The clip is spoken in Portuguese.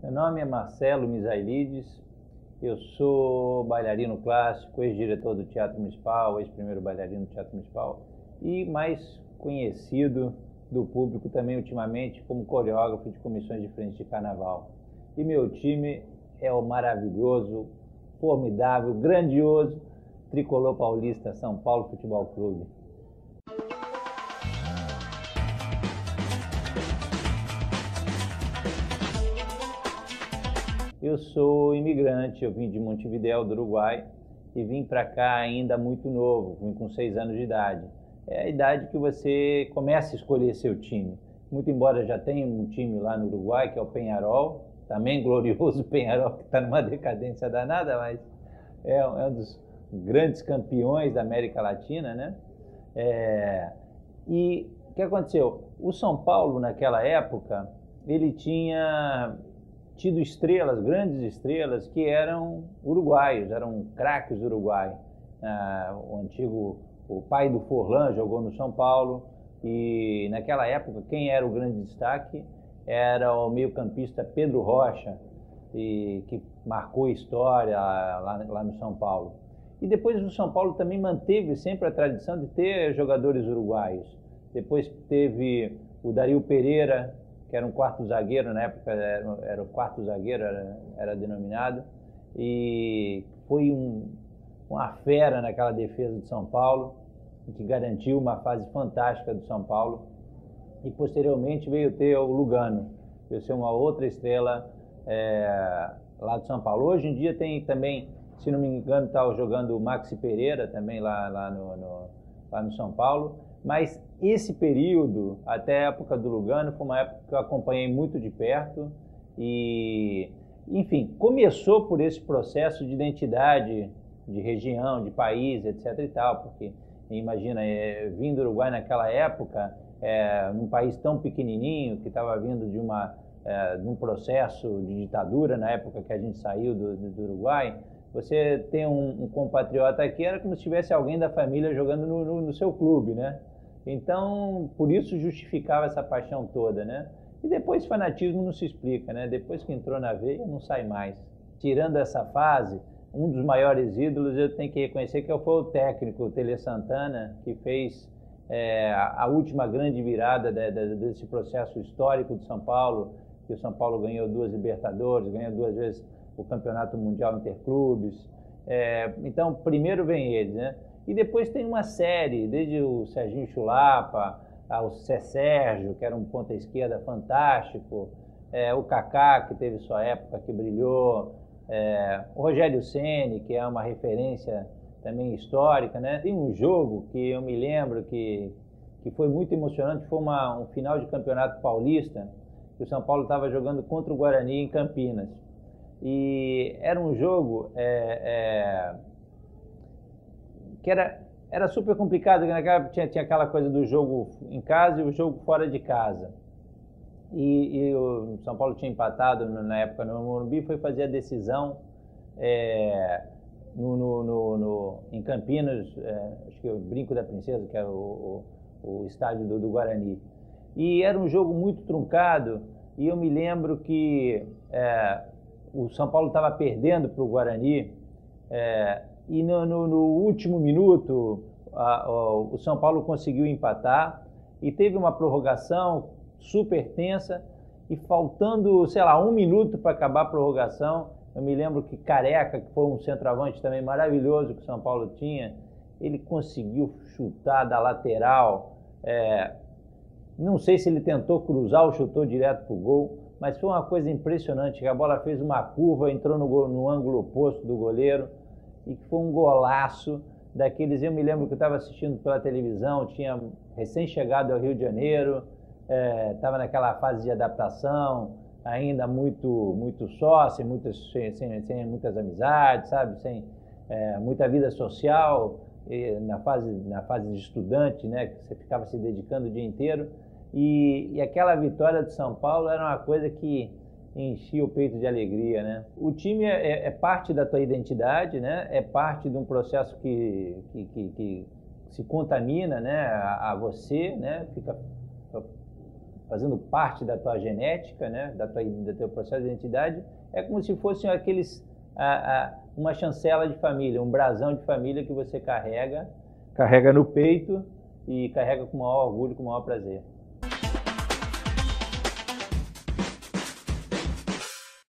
Meu nome é Marcelo Misailides, eu sou bailarino clássico, ex-diretor do Teatro Municipal, ex-primeiro bailarino do Teatro Municipal e mais conhecido do público também ultimamente como coreógrafo de comissões de frente de carnaval. E meu time é o maravilhoso, formidável, grandioso Tricolor Paulista São Paulo Futebol Clube. Eu sou imigrante, eu vim de Montevidéu, do Uruguai, e vim para cá ainda muito novo, vim com 6 anos de idade. É a idade que você começa a escolher seu time. Muito embora já tenha um time lá no Uruguai, que é o Peñarol, também glorioso Peñarol, que está numa decadência danada, mas é um dos grandes campeões da América Latina, né? E o que aconteceu? O São Paulo, naquela época, ele tinha tido estrelas, grandes estrelas, que eram uruguaios, eram craques uruguaios. O pai do Forlan jogou no São Paulo, e naquela época quem era o grande destaque era o meio-campista Pedro Rocha, que marcou história lá no São Paulo. E depois o São Paulo também manteve sempre a tradição de ter jogadores uruguaios. Depois teve o Dario Pereira, que era um quarto zagueiro, na época era o quarto zagueiro, era denominado, e foi uma fera naquela defesa de São Paulo, que garantiu uma fase fantástica do São Paulo. E posteriormente veio ter o Lugano, veio ser uma outra estrela lá do São Paulo. Hoje em dia tem também, se não me engano, está jogando o Maxi Pereira também lá no São Paulo. Mas esse período, até a época do Lugano, foi uma época que eu acompanhei muito de perto e, enfim, começou por esse processo de identidade de região, de país, etc. e tal, porque imagina, vindo do Uruguai naquela época, num país tão pequenininho, que estava vindo de um processo de ditadura, na época que a gente saiu do Uruguai, você tem um compatriota aqui, era como se tivesse alguém da família jogando no seu clube, né? Então, por isso justificava essa paixão toda, né? E depois fanatismo não se explica, né? Depois que entrou na veia, não sai mais. Tirando essa fase, um dos maiores ídolos, eu tenho que reconhecer que foi o técnico, o Tele Santana, que fez a última grande virada desse processo histórico de São Paulo, que o São Paulo ganhou 2 Libertadores, ganhou 2 vezes o Campeonato Mundial Interclubes. Então, primeiro vem eles, né? E depois tem uma série, desde o Serginho Chulapa, ao Cé Sérgio, que era um ponta-esquerda fantástico, o Kaká, que teve sua época, que brilhou, o Rogério Ceni, que é uma referência também histórica, né? Tem um jogo que eu me lembro que foi muito emocionante, foi um final de campeonato paulista, que o São Paulo estava jogando contra o Guarani em Campinas. E era um jogo que era super complicado, porque naquela época tinha aquela coisa do jogo em casa e o jogo fora de casa. E o São Paulo tinha empatado na época no Morumbi, foi fazer a decisão em Campinas, acho que é o Brinco da Princesa, que era o estádio do Guarani. E era um jogo muito truncado, e eu me lembro que o São Paulo estava perdendo para o Guarani, e no último minuto o São Paulo conseguiu empatar e teve uma prorrogação super tensa, e faltando, sei lá, 1 minuto para acabar a prorrogação, eu me lembro que Careca, que foi um centroavante também maravilhoso que o São Paulo tinha, ele conseguiu chutar da lateral, não sei se ele tentou cruzar ou chutou direto para o gol, mas foi uma coisa impressionante, que a bola fez uma curva, entrou no ângulo oposto do goleiro, e que foi um golaço daqueles. Eu me lembro que eu estava assistindo pela televisão, tinha recém-chegado ao Rio de Janeiro, estava naquela fase de adaptação, ainda muito só, sem muitas amizades, sabe? Sem muita vida social, na fase de estudante, né? Que você ficava se dedicando o dia inteiro. E aquela vitória de São Paulo era uma coisa que enchia o peito de alegria, né? O time é parte da tua identidade, né? É parte de um processo que se contamina, né? A você, né? Fica fazendo parte da tua genética, né, do teu processo de identidade, é como se fossem uma chancela de família, um brasão de família que você carrega no peito e carrega com o maior orgulho, com o maior prazer.